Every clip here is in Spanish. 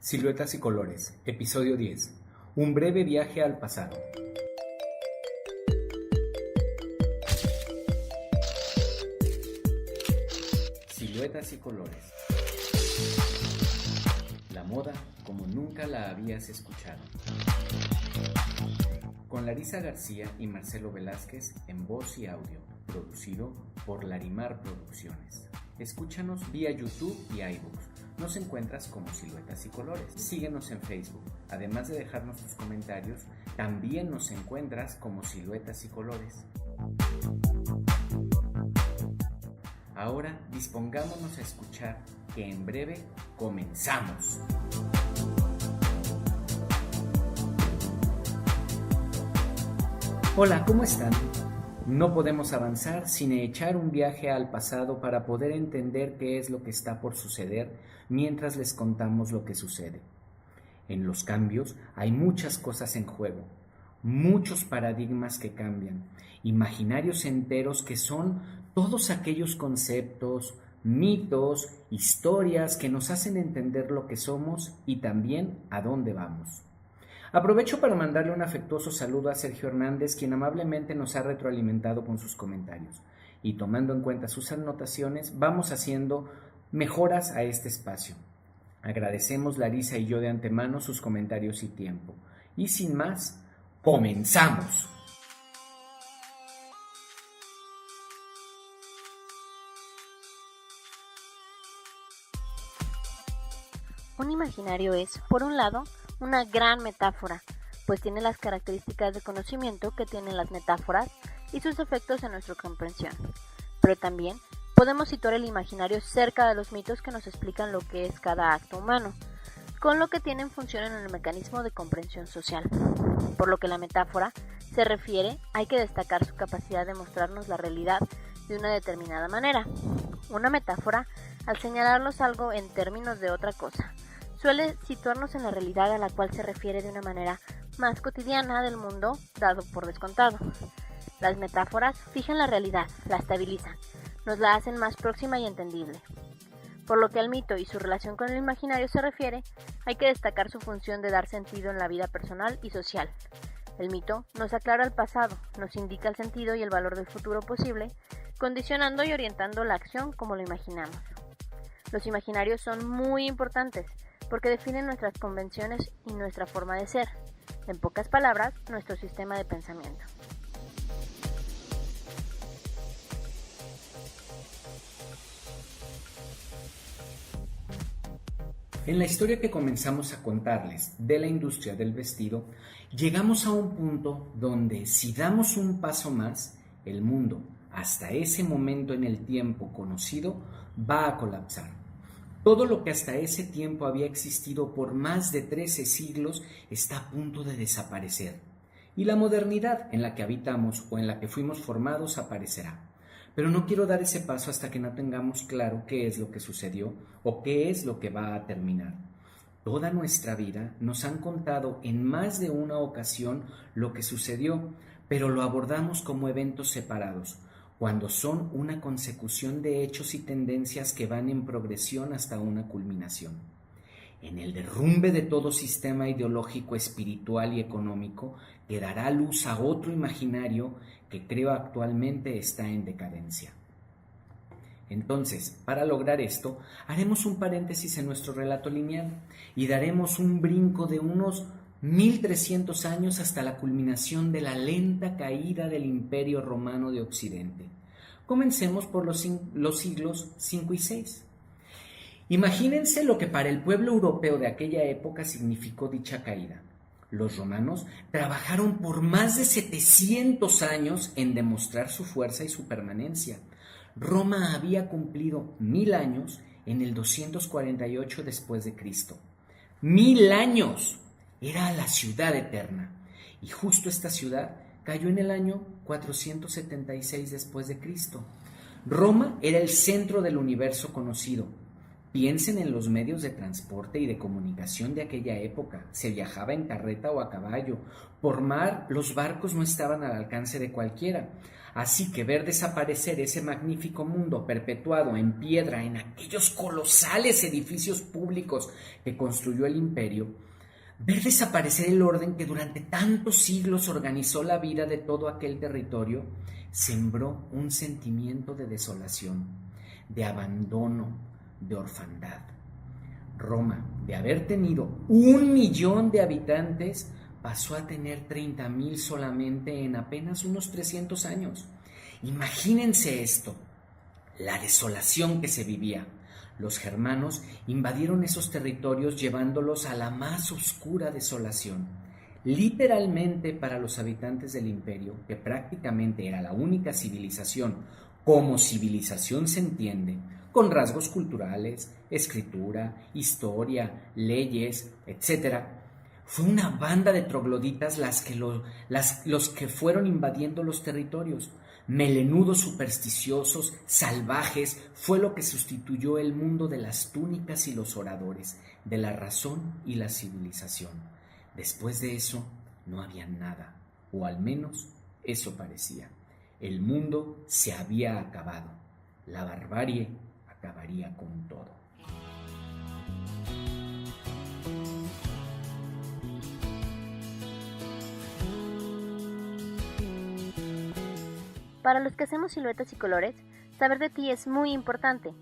Siluetas y colores, episodio 10. Un breve viaje al pasado. Siluetas y colores. La moda como nunca la habías escuchado. Con Larisa García y Marcelo Velázquez en voz y audio, producido por Larimar Producciones. Escúchanos vía YouTube y iBooks. Nos encuentras como Siluetas y Colores. Síguenos en Facebook. Además de dejarnos tus comentarios, también nos encuentras como Siluetas y Colores. Ahora dispongámonos a escuchar que en breve comenzamos. Hola, ¿cómo están? No podemos avanzar sin echar un viaje al pasado para poder entender qué es lo que está por suceder mientras les contamos lo que sucede. En los cambios hay muchas cosas en juego, muchos paradigmas que cambian, imaginarios enteros que son todos aquellos conceptos, mitos, historias que nos hacen entender lo que somos y también a dónde vamos. Aprovecho para mandarle un afectuoso saludo a Sergio Hernández, quien amablemente nos ha retroalimentado con sus comentarios. Y tomando en cuenta sus anotaciones, vamos haciendo mejoras a este espacio. Agradecemos Larisa y yo de antemano sus comentarios y tiempo. Y sin más, ¡comenzamos! Un imaginario es, por un lado, una gran metáfora, pues tiene las características de conocimiento que tienen las metáforas y sus efectos en nuestra comprensión. Pero también podemos situar el imaginario cerca de los mitos que nos explican lo que es cada acto humano, con lo que tienen función en el mecanismo de comprensión social. Por lo que la metáfora se refiere, hay que destacar su capacidad de mostrarnos la realidad de una determinada manera. Una metáfora, al señalarnos algo en términos de otra cosa, suele situarnos en la realidad a la cual se refiere de una manera más cotidiana del mundo dado por descontado. Las metáforas fijan la realidad, la estabilizan, nos la hacen más próxima y entendible. Por lo que al mito y su relación con el imaginario se refiere, hay que destacar su función de dar sentido en la vida personal y social. El mito nos aclara el pasado, nos indica el sentido y el valor del futuro posible, condicionando y orientando la acción como lo imaginamos. Los imaginarios son muy importantes, porque definen nuestras convenciones y nuestra forma de ser, en pocas palabras, nuestro sistema de pensamiento. En la historia que comenzamos a contarles de la industria del vestido, llegamos a un punto donde si damos un paso más, el mundo, hasta ese momento en el tiempo conocido, va a colapsar. Todo lo que hasta ese tiempo había existido por más de 13 siglos está a punto de desaparecer. Y la modernidad en la que habitamos o en la que fuimos formados aparecerá. Pero no quiero dar ese paso hasta que no tengamos claro qué es lo que sucedió o qué es lo que va a terminar. Toda nuestra vida nos han contado en más de una ocasión lo que sucedió, pero lo abordamos como eventos separados, cuando son una consecución de hechos y tendencias que van en progresión hasta una culminación. En el derrumbe de todo sistema ideológico, espiritual y económico, que dará luz a otro imaginario que creo actualmente está en decadencia. Entonces, para lograr esto, haremos un paréntesis en nuestro relato lineal y daremos un brinco de unos 1300 años hasta la culminación de la lenta caída del Imperio Romano de Occidente. Comencemos por los siglos V y VI. Imagínense lo que para el pueblo europeo de aquella época significó dicha caída. Los romanos trabajaron por más de 700 años en demostrar su fuerza y su permanencia. Roma había cumplido 1000 años en el 248 después de Cristo. 1000 años. Era la ciudad eterna, y justo esta ciudad cayó en el año 476 después de Cristo. Roma era el centro del universo conocido, Piensen en los medios de transporte y de comunicación de aquella época. Se viajaba en carreta o a caballo. Por mar, los barcos no estaban al alcance de cualquiera. Así que ver desaparecer ese magnífico mundo perpetuado en piedra en aquellos colosales edificios públicos que construyó el imperio, ver desaparecer el orden que durante tantos siglos organizó la vida de todo aquel territorio, sembró un sentimiento de desolación, de abandono, de orfandad. Roma, de haber tenido 1.000.000 de habitantes, pasó a tener 30.000 solamente en apenas unos 300 años. Imagínense esto, la desolación que se vivía. Los germanos invadieron esos territorios llevándolos a la más oscura desolación. Literalmente, para los habitantes del imperio, que prácticamente era la única civilización, como civilización se entiende, con rasgos culturales, escritura, historia, leyes, etc. Fue una banda de trogloditas los que fueron invadiendo los territorios. Melenudos supersticiosos, salvajes, fue lo que sustituyó el mundo de las túnicas y los oradores, de la razón y la civilización. Después de eso, no había nada, o al menos eso parecía. El mundo se había acabado. La barbarie acabaría con todo. Para los que hacemos siluetas y colores, saber de ti es muy importante.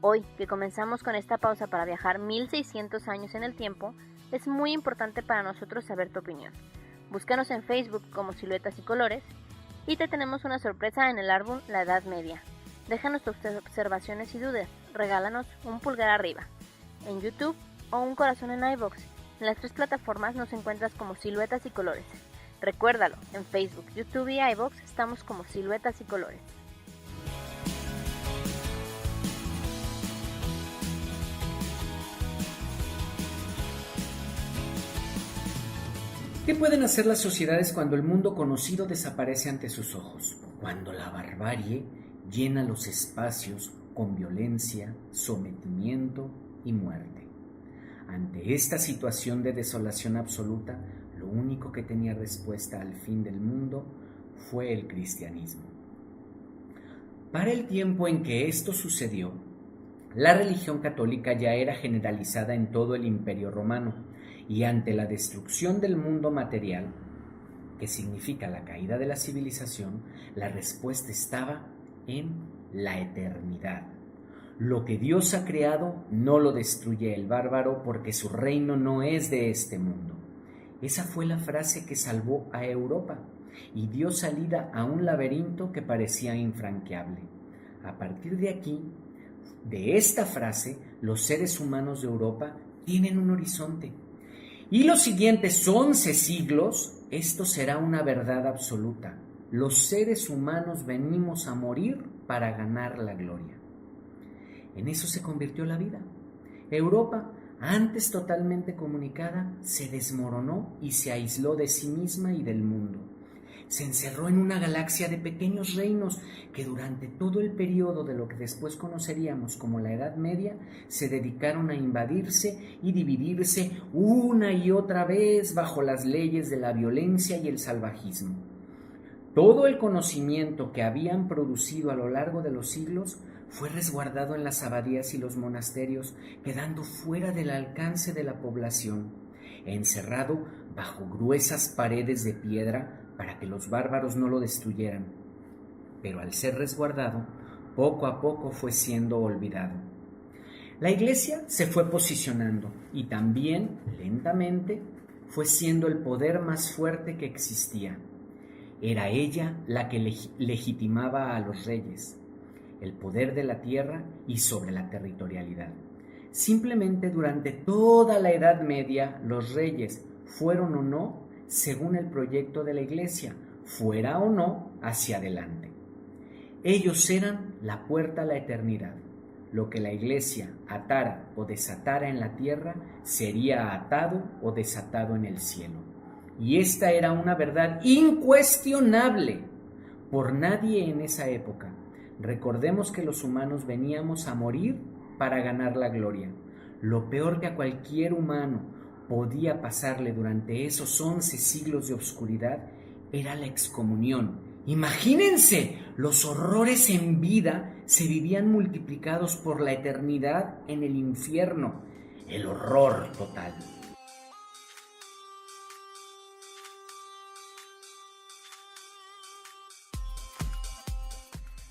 Hoy, que comenzamos con esta pausa para viajar 1600 años en el tiempo, es muy importante para nosotros saber tu opinión. Búscanos en Facebook como Siluetas y Colores y te tenemos una sorpresa en el álbum La Edad Media. Déjanos tus observaciones y dudas, regálanos un pulgar arriba, en YouTube o un corazón en iVoox. En las 3 plataformas nos encuentras como Siluetas y Colores. Recuérdalo, en Facebook, YouTube y iVoox estamos como Siluetas y Colores. ¿Qué pueden hacer las sociedades cuando el mundo conocido desaparece ante sus ojos? Cuando la barbarie llena los espacios con violencia, sometimiento y muerte. Ante esta situación de desolación absoluta, lo único que tenía respuesta al fin del mundo fue el cristianismo. Para el tiempo en que esto sucedió, la religión católica ya era generalizada en todo el Imperio Romano, y ante la destrucción del mundo material, que significa la caída de la civilización, la respuesta estaba en la eternidad. Lo que Dios ha creado no lo destruye el bárbaro, porque su reino no es de este mundo. Esa fue la frase que salvó a Europa y dio salida a un laberinto que parecía infranqueable. A partir de aquí, de esta frase, los seres humanos de Europa tienen un horizonte. Y los siguientes 11 siglos, esto será una verdad absoluta. Los seres humanos venimos a morir para ganar la gloria. En eso se convirtió la vida. Europa, antes totalmente comunicada, se desmoronó y se aisló de sí misma y del mundo. Se encerró en una galaxia de pequeños reinos que durante todo el periodo de lo que después conoceríamos como la Edad Media se dedicaron a invadirse y dividirse una y otra vez bajo las leyes de la violencia y el salvajismo. Todo el conocimiento que habían producido a lo largo de los siglos fue resguardado en las abadías y los monasterios, quedando fuera del alcance de la población, encerrado bajo gruesas paredes de piedra para que los bárbaros no lo destruyeran. Pero al ser resguardado, poco a poco fue siendo olvidado. La Iglesia se fue posicionando y también, lentamente, fue siendo el poder más fuerte que existía. Era ella la que legitimaba a los reyes, el poder de la tierra y sobre la territorialidad. Simplemente durante toda la Edad Media, los reyes, fueron o no, según el proyecto de la Iglesia, fuera o no hacia adelante. Ellos eran la puerta a la eternidad. Lo que la Iglesia atara o desatara en la tierra sería atado o desatado en el cielo. Y esta era una verdad incuestionable por nadie en esa época. Recordemos que los humanos veníamos a morir para ganar la gloria. Lo peor que a cualquier humano podía pasarle durante esos 11 siglos de oscuridad era la excomunión. Imagínense, los horrores en vida se vivían multiplicados por la eternidad en el infierno. El horror total.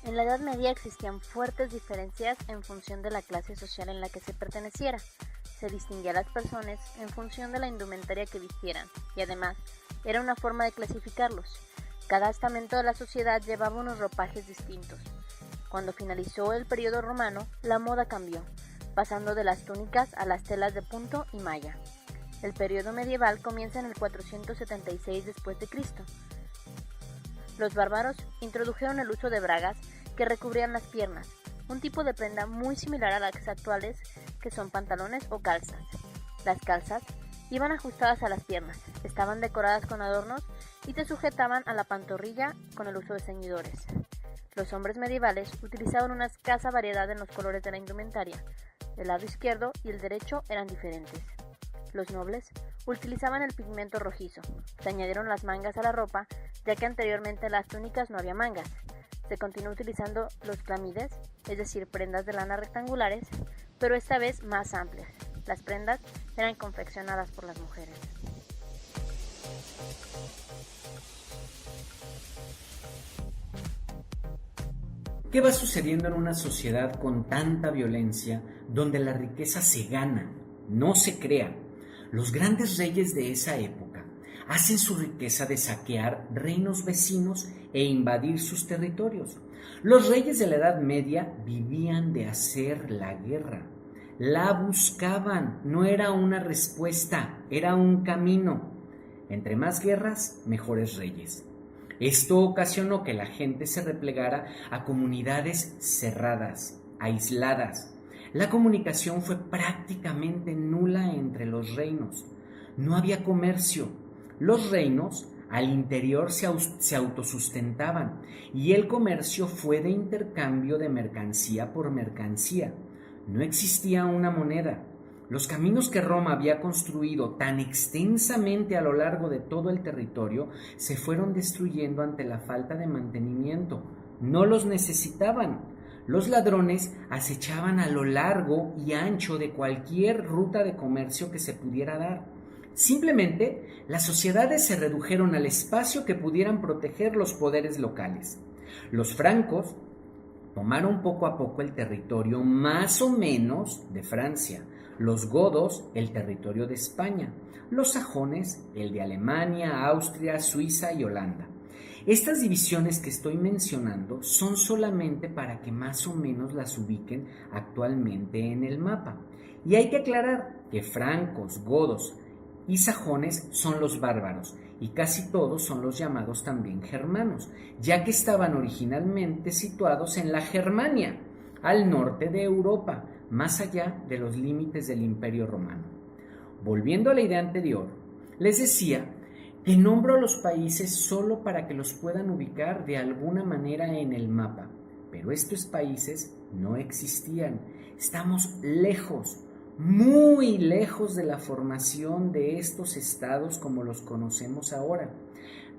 En la Edad Media existían fuertes diferencias en función de la clase social en la que se perteneciera. Se distinguía a las personas en función de la indumentaria que vistieran, y además era una forma de clasificarlos. Cada estamento de la sociedad llevaba unos ropajes distintos. Cuando finalizó el periodo romano, la moda cambió, pasando de las túnicas a las telas de punto y malla. El periodo medieval comienza en el 476 después de Cristo. Los bárbaros introdujeron el uso de bragas que recubrían las piernas, un tipo de prenda muy similar a las actuales que son pantalones o calzas. Las calzas iban ajustadas a las piernas, estaban decoradas con adornos y se sujetaban a la pantorrilla con el uso de ceñidores. Los hombres medievales utilizaban una escasa variedad en los colores de la indumentaria. El lado izquierdo y el derecho eran diferentes. Los nobles utilizaban el pigmento rojizo. Se añadieron las mangas a la ropa, ya que anteriormente en las túnicas no había mangas. Se continuó utilizando los clamides, es decir, prendas de lana rectangulares, pero esta vez más amplias. Las prendas eran confeccionadas por las mujeres. ¿Qué va sucediendo en una sociedad con tanta violencia, donde la riqueza se gana, no se crea? Los grandes reyes de esa época hacen su riqueza de saquear reinos vecinos e invadir sus territorios. Los reyes de la Edad Media vivían de hacer la guerra. La buscaban, no era una respuesta, era un camino. Entre más guerras, mejores reyes. Esto ocasionó que la gente se replegara a comunidades cerradas, aisladas. La comunicación fue prácticamente nula entre los reinos. No había comercio. Los reinos al interior se autosustentaban y el comercio fue de intercambio de mercancía por mercancía. No existía una moneda. Los caminos que Roma había construido tan extensamente a lo largo de todo el territorio se fueron destruyendo ante la falta de mantenimiento. No los necesitaban. Los ladrones acechaban a lo largo y ancho de cualquier ruta de comercio que se pudiera dar. Simplemente, las sociedades se redujeron al espacio que pudieran proteger los poderes locales. Los francos tomaron poco a poco el territorio más o menos de Francia, los godos el territorio de España, los sajones el de Alemania, Austria, Suiza y Holanda. Estas divisiones que estoy mencionando son solamente para que más o menos las ubiquen actualmente en el mapa. Y hay que aclarar que francos, godos y sajones son los bárbaros, y casi todos son los llamados también germanos, ya que estaban originalmente situados en la Germania, al norte de Europa, más allá de los límites del Imperio Romano. Volviendo a la idea anterior, les decía que nombro a los países solo para que los puedan ubicar de alguna manera en el mapa, pero estos países no existían. Estamos lejos, muy lejos de la formación de estos estados como los conocemos ahora.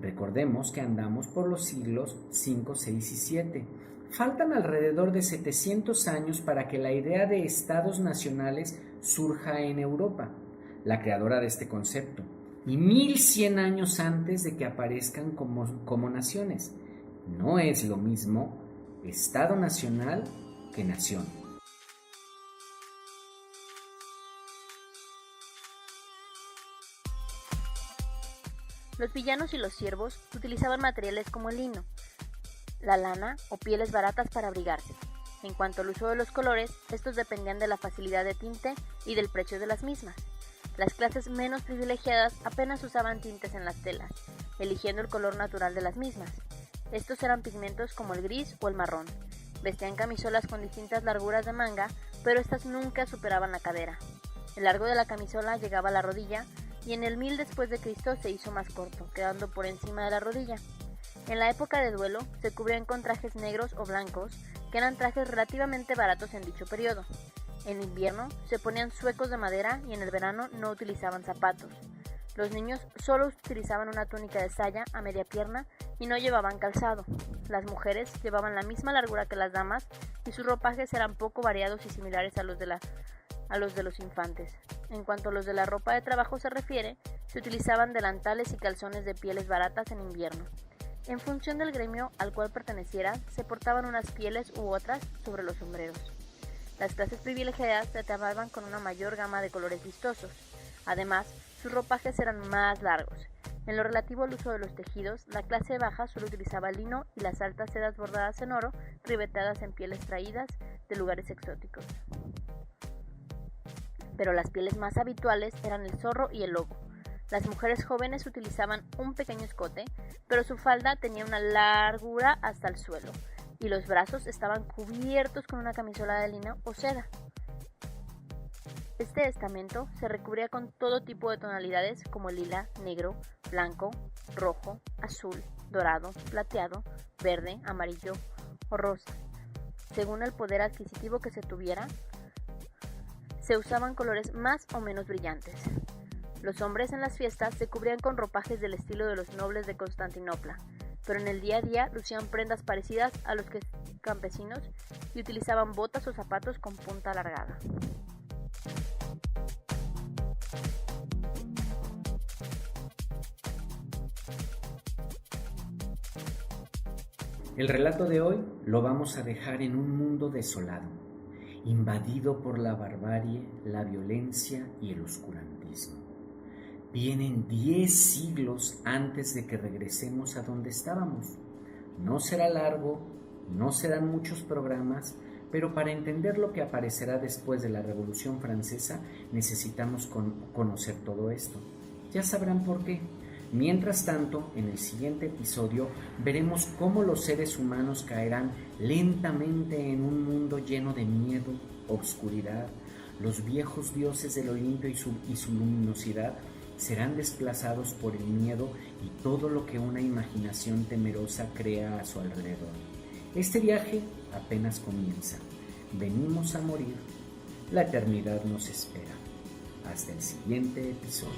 Recordemos que andamos por los siglos 5, 6 y 7. Faltan alrededor de 700 años para que la idea de estados nacionales surja en Europa, la creadora de este concepto, y 1100 años antes de que aparezcan como naciones. No es lo mismo estado nacional que nación. Los villanos y los siervos utilizaban materiales como el lino, la lana o pieles baratas para abrigarse. En cuanto al uso de los colores, estos dependían de la facilidad de tinte y del precio de las mismas. Las clases menos privilegiadas apenas usaban tintes en las telas, eligiendo el color natural de las mismas. Estos eran pigmentos como el gris o el marrón. Vestían camisolas con distintas larguras de manga, pero estas nunca superaban la cadera. El largo de la camisola llegaba a la rodilla y en el 1000 después de Cristo se hizo más corto, quedando por encima de la rodilla. En la época de duelo se cubrían con trajes negros o blancos, que eran trajes relativamente baratos en dicho periodo. En invierno se ponían zuecos de madera y en el verano no utilizaban zapatos. Los niños solo utilizaban una túnica de saya a media pierna y no llevaban calzado. Las mujeres llevaban la misma largura que las damas y sus ropajes eran poco variados y similares a los de los infantes. En cuanto a los de la ropa de trabajo se refiere, se utilizaban delantales y calzones de pieles baratas en invierno. En función del gremio al cual perteneciera, se portaban unas pieles u otras sobre los sombreros. Las clases privilegiadas se ataviaban con una mayor gama de colores vistosos. Además, sus ropajes eran más largos. En lo relativo al uso de los tejidos, la clase baja solo utilizaba lino y las altas sedas bordadas en oro, ribeteadas en pieles traídas de lugares exóticos. Pero las pieles más habituales eran el zorro y el lobo. Las mujeres jóvenes utilizaban un pequeño escote, pero su falda tenía una largura hasta el suelo, y los brazos estaban cubiertos con una camisola de lino o seda. Este estamento se recubría con todo tipo de tonalidades como lila, negro, blanco, rojo, azul, dorado, plateado, verde, amarillo o rosa. Según el poder adquisitivo que se tuviera, se usaban colores más o menos brillantes. Los hombres en las fiestas se cubrían con ropajes del estilo de los nobles de Constantinopla, pero en el día a día lucían prendas parecidas a los campesinos y utilizaban botas o zapatos con punta alargada. El relato de hoy lo vamos a dejar en un mundo desolado, invadido por la barbarie, la violencia y el oscurantismo. Vienen 10 siglos antes de que regresemos a donde estábamos. No será largo, no serán muchos programas, pero para entender lo que aparecerá después de la Revolución Francesa necesitamos conocer todo esto. Ya sabrán por qué. Mientras tanto, en el siguiente episodio veremos cómo los seres humanos caerán lentamente en un mundo lleno de miedo, obscuridad. Los viejos dioses del Olimpo y su luminosidad serán desplazados por el miedo y todo lo que una imaginación temerosa crea a su alrededor. Este viaje apenas comienza. Venimos a morir. La eternidad nos espera. Hasta el siguiente episodio.